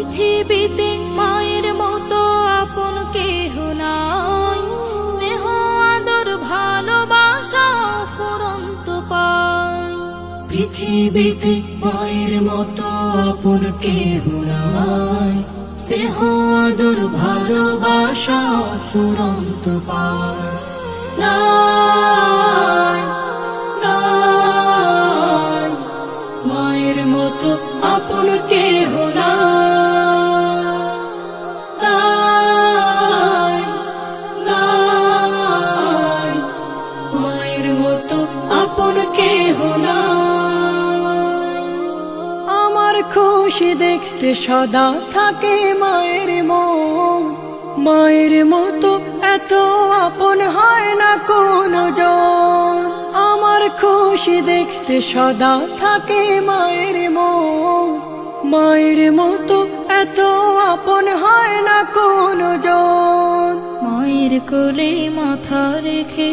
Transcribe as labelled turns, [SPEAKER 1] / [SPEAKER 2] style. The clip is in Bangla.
[SPEAKER 1] পৃথিবীতে মায়ের মতো আপন কেহ নাই, স্নেহ আদর ভালোবাসা ফুরন্ত পায়। পৃথিবীতে মায়ের মতো আপন কেহ নাই, স্নেহ আদর ভালোবাসা ফুরন্ত পায়। নাই, নাই, মায়ের মতো আপন কেহ নাই, নাই, মায়ের মতো আপন কেহ নাই। আমার খুশি দেখতে সদা থাকে মায়ের মন, মায়ের মতো এত আপন হয় না কোনো জন। আমার খুশি দেখতে সদা থাকে মায়ের মন, মায়ের মতো এত আপন হয় না কোনো জন। মায়ের কোলে মাথা রেখে